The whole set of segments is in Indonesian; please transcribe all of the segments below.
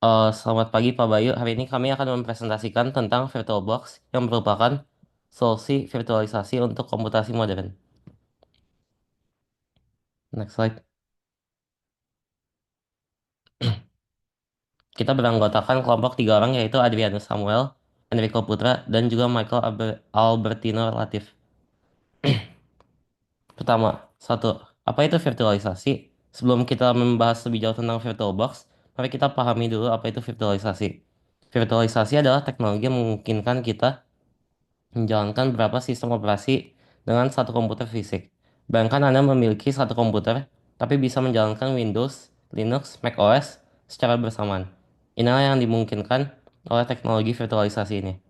Selamat pagi Pak Bayu. Hari ini kami akan mempresentasikan tentang VirtualBox yang merupakan solusi virtualisasi untuk komputasi modern. Next slide. Kita beranggotakan kelompok tiga orang yaitu Adrianus Samuel, Enrico Putra, dan juga Michael Albertino Latif. Pertama, satu, apa itu virtualisasi? Sebelum kita membahas lebih jauh tentang VirtualBox, mari kita pahami dulu apa itu virtualisasi. Virtualisasi adalah teknologi yang memungkinkan kita menjalankan beberapa sistem operasi dengan satu komputer fisik. Bayangkan Anda memiliki satu komputer, tapi bisa menjalankan Windows, Linux, macOS secara bersamaan. Inilah yang dimungkinkan oleh teknologi virtualisasi ini.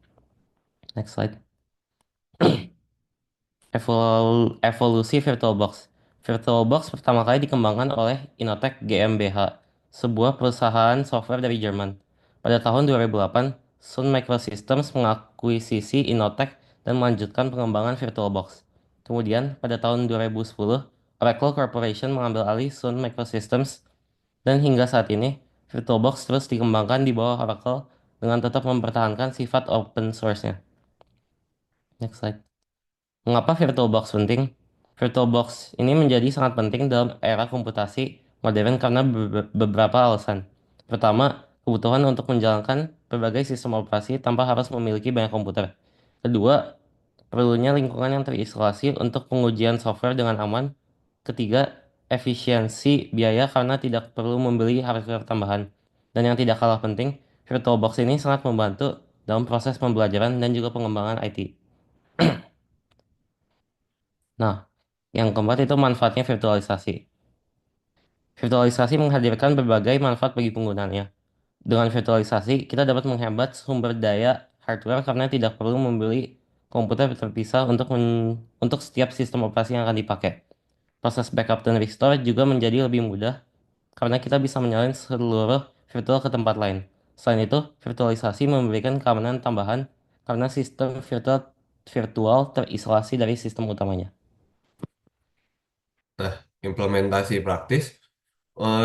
Next slide. Evolusi VirtualBox. VirtualBox pertama kali dikembangkan oleh Innotech GmbH, sebuah perusahaan software dari Jerman. Pada tahun 2008, Sun Microsystems mengakuisisi Innotech dan melanjutkan pengembangan VirtualBox. Kemudian, pada tahun 2010, Oracle Corporation mengambil alih Sun Microsystems dan hingga saat ini, VirtualBox terus dikembangkan di bawah Oracle dengan tetap mempertahankan sifat open source-nya. Next slide. Mengapa VirtualBox penting? VirtualBox ini menjadi sangat penting dalam era komputasi modern karena beberapa alasan. Pertama, kebutuhan untuk menjalankan berbagai sistem operasi tanpa harus memiliki banyak komputer. Kedua, perlunya lingkungan yang terisolasi untuk pengujian software dengan aman. Ketiga, efisiensi biaya karena tidak perlu membeli hardware tambahan. Dan yang tidak kalah penting, VirtualBox ini sangat membantu dalam proses pembelajaran dan juga pengembangan IT. Nah, yang keempat itu manfaatnya virtualisasi. Virtualisasi menghadirkan berbagai manfaat bagi penggunanya. Dengan virtualisasi, kita dapat menghemat sumber daya hardware karena tidak perlu membeli komputer terpisah untuk setiap sistem operasi yang akan dipakai. Proses backup dan restore juga menjadi lebih mudah karena kita bisa menyalin seluruh virtual ke tempat lain. Selain itu, virtualisasi memberikan keamanan tambahan karena sistem virtual terisolasi dari sistem utamanya. Nah, implementasi praktis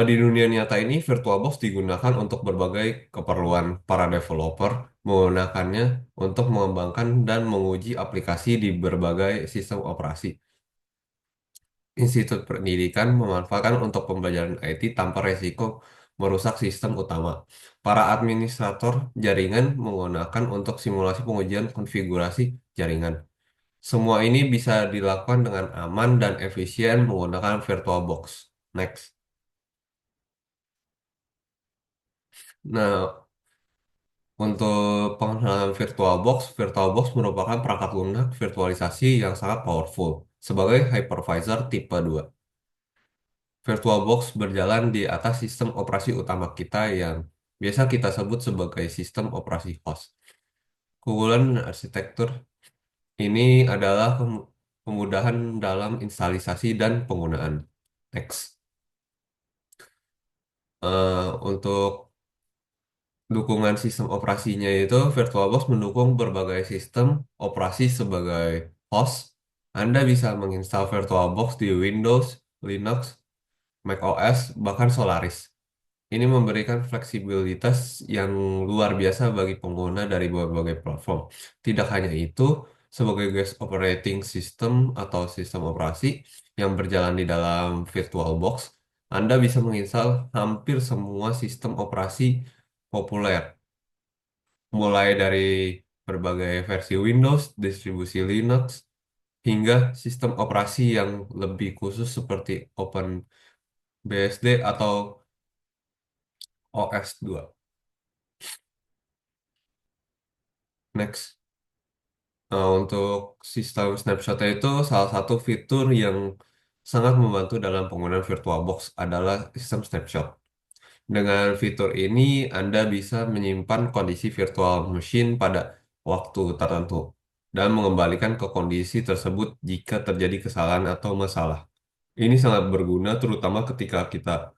di dunia nyata ini VirtualBox digunakan untuk berbagai keperluan para developer menggunakannya untuk mengembangkan dan menguji aplikasi di berbagai sistem operasi. Institut pendidikan memanfaatkan untuk pembelajaran IT tanpa resiko merusak sistem utama. Para administrator jaringan menggunakan untuk simulasi pengujian konfigurasi jaringan. Semua ini bisa dilakukan dengan aman dan efisien menggunakan VirtualBox. Next. Nah, untuk pengenalan VirtualBox, VirtualBox merupakan perangkat lunak virtualisasi yang sangat powerful sebagai hypervisor tipe 2. VirtualBox berjalan di atas sistem operasi utama kita yang biasa kita sebut sebagai sistem operasi host. Keunggulan arsitektur ini adalah kemudahan dalam instalisasi dan penggunaan. Next. Untuk dukungan sistem operasinya itu VirtualBox mendukung berbagai sistem operasi sebagai host. Anda bisa menginstal VirtualBox di Windows, Linux, macOS, bahkan Solaris. Ini memberikan fleksibilitas yang luar biasa bagi pengguna dari berbagai platform. Tidak hanya itu, sebagai guest operating system atau sistem operasi yang berjalan di dalam VirtualBox, Anda bisa menginstal hampir semua sistem operasi populer, mulai dari berbagai versi Windows, distribusi Linux, hingga sistem operasi yang lebih khusus seperti OpenBSD atau OS2. Next. Untuk sistem snapshotnya itu salah satu fitur yang sangat membantu dalam penggunaan VirtualBox adalah sistem snapshot. Dengan fitur ini, Anda bisa menyimpan kondisi virtual machine pada waktu tertentu dan mengembalikan ke kondisi tersebut jika terjadi kesalahan atau masalah. Ini sangat berguna terutama ketika kita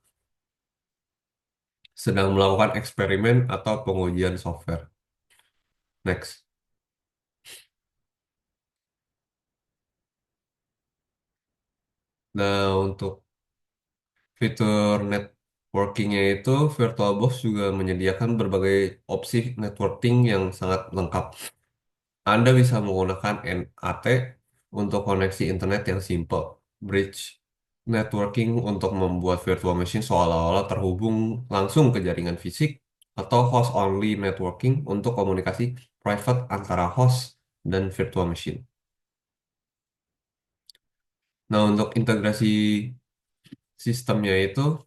sedang melakukan eksperimen atau pengujian software. Next. Nah, untuk fitur net. Workingnya itu VirtualBox juga menyediakan berbagai opsi networking yang sangat lengkap. Anda bisa menggunakan NAT untuk koneksi internet yang simple, bridge networking untuk membuat virtual machine seolah-olah terhubung langsung ke jaringan fisik, atau host-only networking untuk komunikasi private antara host dan virtual machine. Nah, untuk integrasi sistemnya itu,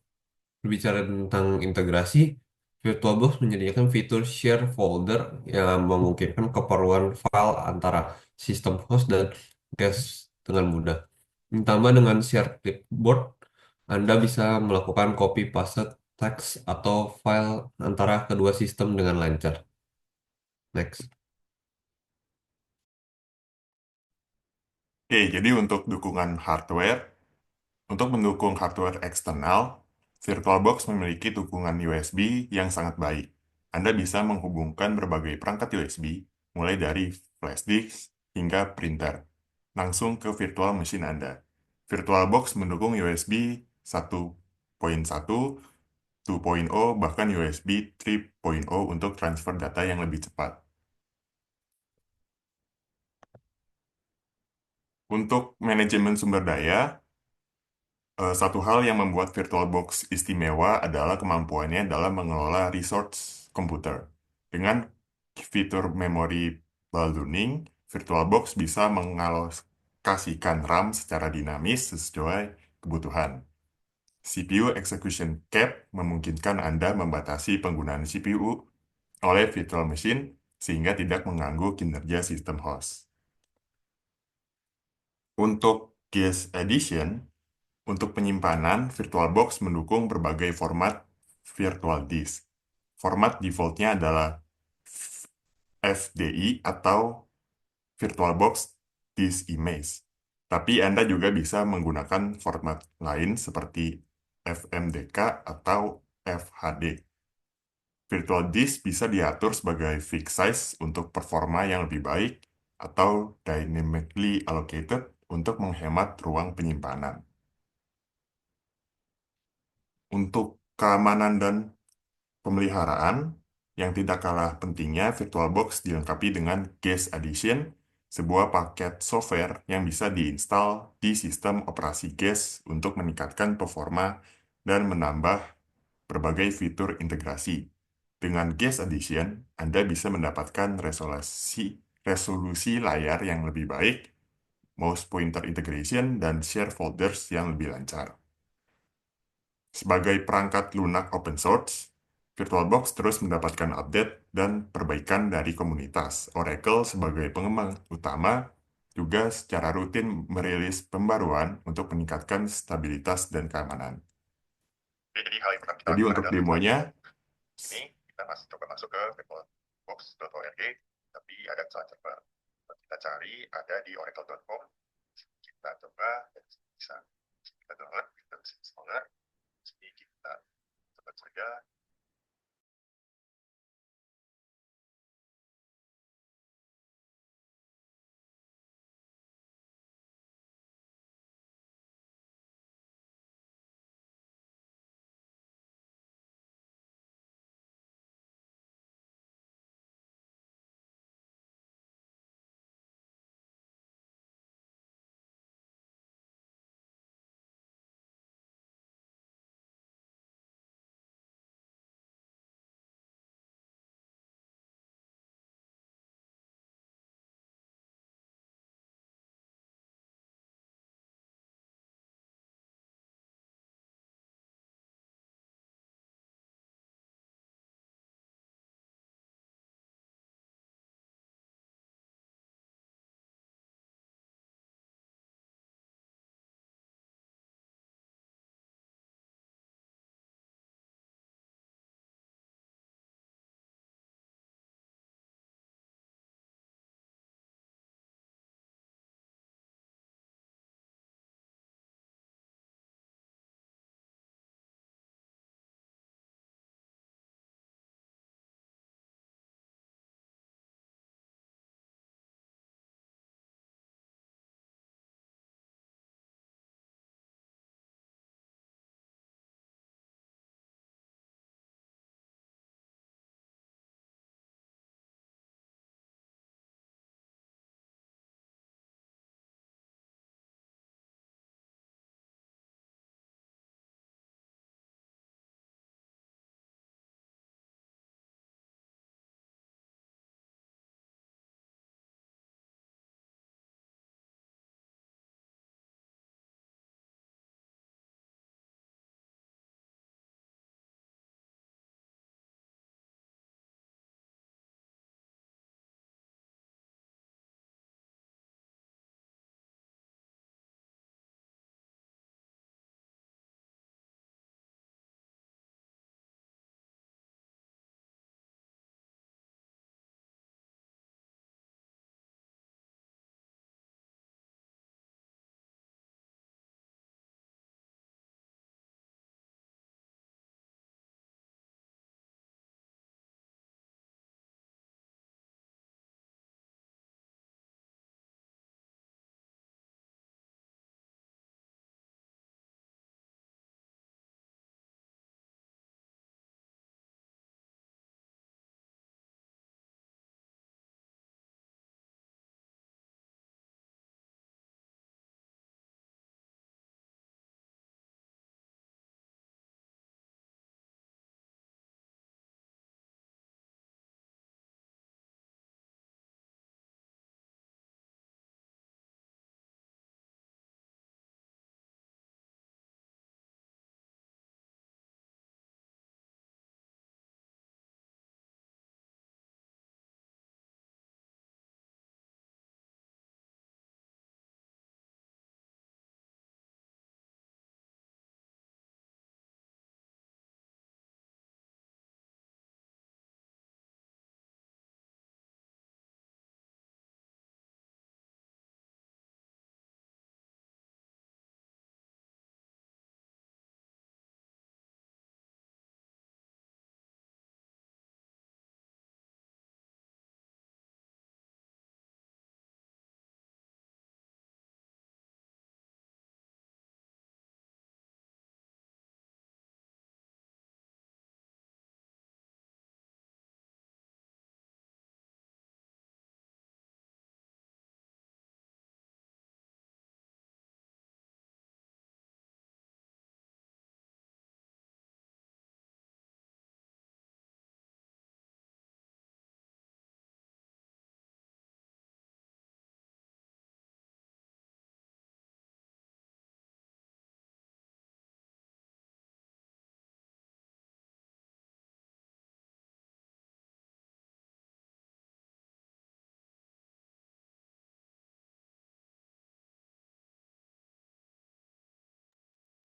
berbicara tentang integrasi, VirtualBox menyediakan fitur share folder yang memungkinkan keperluan file antara sistem host dan guest dengan mudah. Ditambah dengan share clipboard, Anda bisa melakukan copy paste teks atau file antara kedua sistem dengan lancar. Next. Oke, jadi untuk dukungan hardware, untuk mendukung hardware eksternal, VirtualBox memiliki dukungan USB yang sangat baik. Anda bisa menghubungkan berbagai perangkat USB, mulai dari flash disk hingga printer, langsung ke virtual machine Anda. VirtualBox mendukung USB 1.1, 2.0, bahkan USB 3.0 untuk transfer data yang lebih cepat. Untuk manajemen sumber daya, satu hal yang membuat VirtualBox istimewa adalah kemampuannya dalam mengelola resource komputer. Dengan fitur memori ballooning, VirtualBox bisa mengalokasikan RAM secara dinamis sesuai kebutuhan. CPU Execution Cap memungkinkan Anda membatasi penggunaan CPU oleh virtual machine sehingga tidak mengganggu kinerja sistem host. Untuk Guest Edition, untuk penyimpanan, VirtualBox mendukung berbagai format virtual disk. Format defaultnya adalah FDI atau VirtualBox Disk Image. Tapi Anda juga bisa menggunakan format lain seperti FMDK atau FHD. Virtual disk bisa diatur sebagai fixed size untuk performa yang lebih baik atau dynamically allocated untuk menghemat ruang penyimpanan. Untuk keamanan dan pemeliharaan, yang tidak kalah pentingnya, VirtualBox dilengkapi dengan Guest Edition, sebuah paket software yang bisa diinstal di sistem operasi guest untuk meningkatkan performa dan menambah berbagai fitur integrasi. Dengan Guest Edition, Anda bisa mendapatkan resolusi layar yang lebih baik, mouse pointer integration, dan share folders yang lebih lancar. Sebagai perangkat lunak open source, VirtualBox terus mendapatkan update dan perbaikan dari komunitas. Oracle sebagai pengembang utama juga secara rutin merilis pembaruan untuk meningkatkan stabilitas dan keamanan. Jadi hal yang pertama kita Jadi lakukan untuk adalah demonya, ini kita coba masuk ke virtualbox.org, tapi ada kesalahan server. Kita cari ada di oracle.com. Kita coba bisa kita download, kita bisa installer. Sini kita coba saja.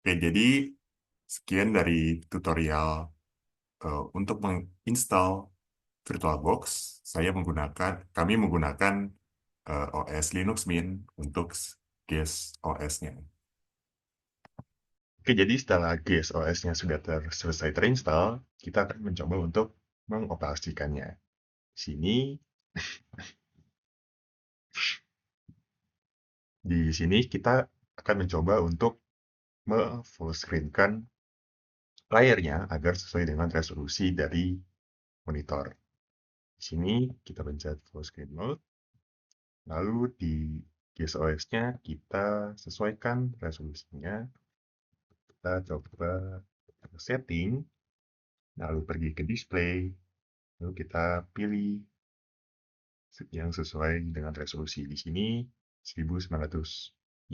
Oke, jadi sekian dari tutorial untuk menginstal VirtualBox. Kami menggunakan OS Linux Mint untuk GS OS-nya. Oke, jadi setelah GS OS-nya sudah selesai terinstall, kita akan mencoba untuk mengoperasikannya. Di sini kita akan mencoba untuk full screen-kan layarnya agar sesuai dengan resolusi dari monitor. Di sini kita pencet full screen mode, lalu di GSOS-nya kita sesuaikan resolusinya. Kita coba setting, lalu pergi ke display, lalu kita pilih yang sesuai dengan resolusi. Di sini 1920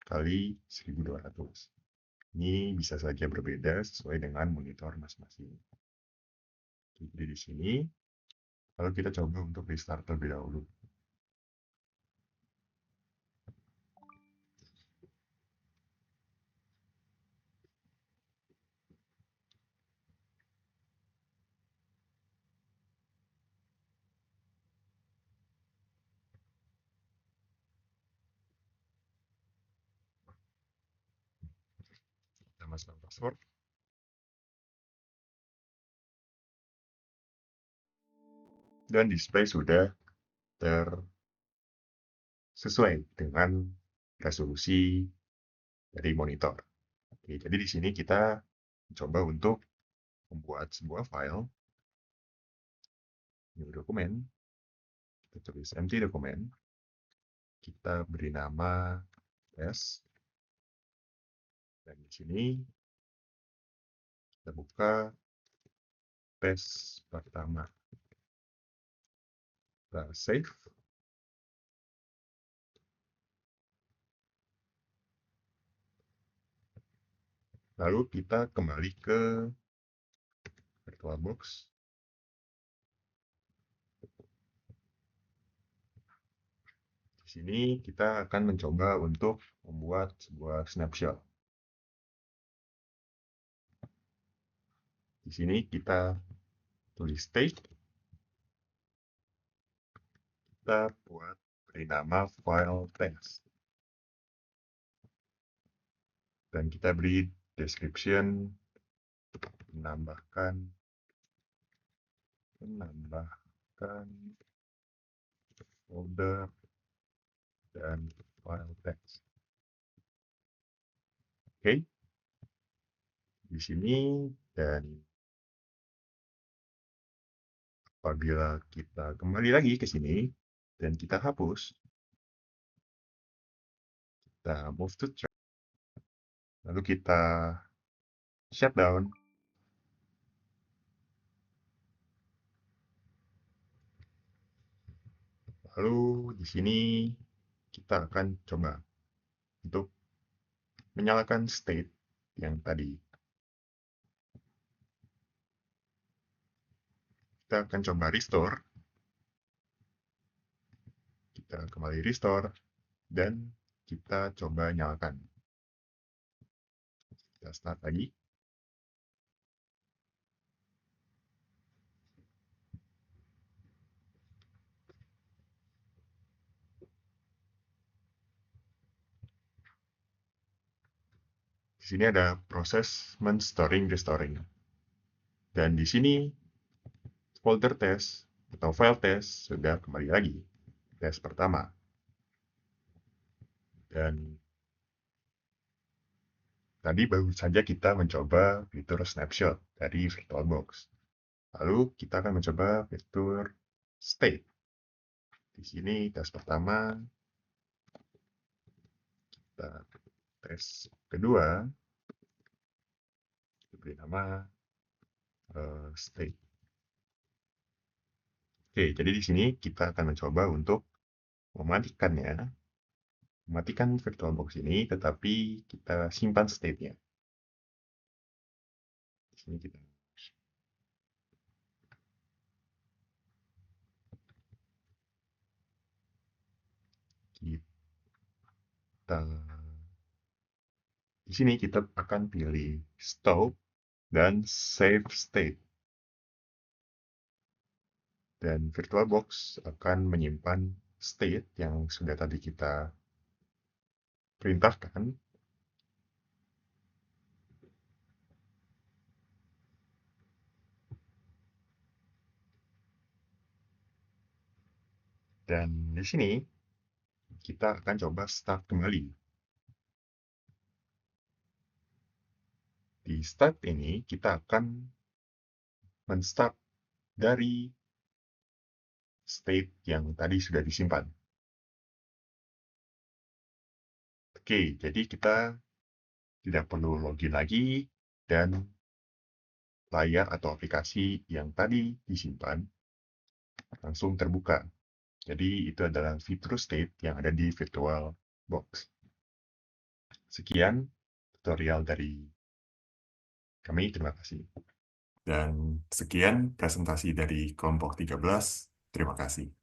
kali 1200. Ini bisa saja berbeda sesuai dengan monitor masing-masing. Jadi di sini, lalu kita coba untuk restart terlebih dahulu. Kita masukkan password. Dan display sudah sesuai dengan resolusi dari monitor. Oke, jadi di sini kita coba untuk membuat sebuah file, new dokumen, kita tulis empty dokumen, kita beri nama test, dan di sini kita buka tes pertama. Kita save. Lalu kita kembali ke VirtualBox. Di sini kita akan mencoba untuk membuat sebuah snapshot. Di sini kita tulis state. Kita buat beri nama file test. Dan kita beri description, menambahkan folder dan file text. Oke, di sini, dan apabila kita kembali lagi ke sini dan kita hapus, kita move to track, lalu kita shutdown. Lalu di sini kita akan coba untuk menyalakan state yang tadi. Kita akan coba restore. Kita kembali restore dan kita coba nyalakan. Kita start lagi. Di sini ada proses storing restoring. Dan di sini folder test atau file test sudah kembali lagi. Tes pertama. Dan tadi baru saja kita mencoba fitur snapshot dari VirtualBox. Lalu kita akan mencoba fitur state. Di sini tes pertama, kita tes kedua, kita beri nama state. Oke, jadi di sini kita akan mencoba untuk mematikan VirtualBox ini, tetapi kita simpan state-nya. Di sini kita di Di sini kita akan pilih stop dan save state. Dan VirtualBox akan menyimpan state yang sudah tadi kita perintahkan. Dan di sini kita akan coba start kembali. Di start ini kita akan men-start dari state yang tadi sudah disimpan. Oke, jadi kita tidak perlu login lagi dan layar atau aplikasi yang tadi disimpan langsung terbuka. Jadi itu adalah fitur state yang ada di VirtualBox. Sekian tutorial dari kami, terima kasih. Dan sekian presentasi dari kelompok 13, terima kasih.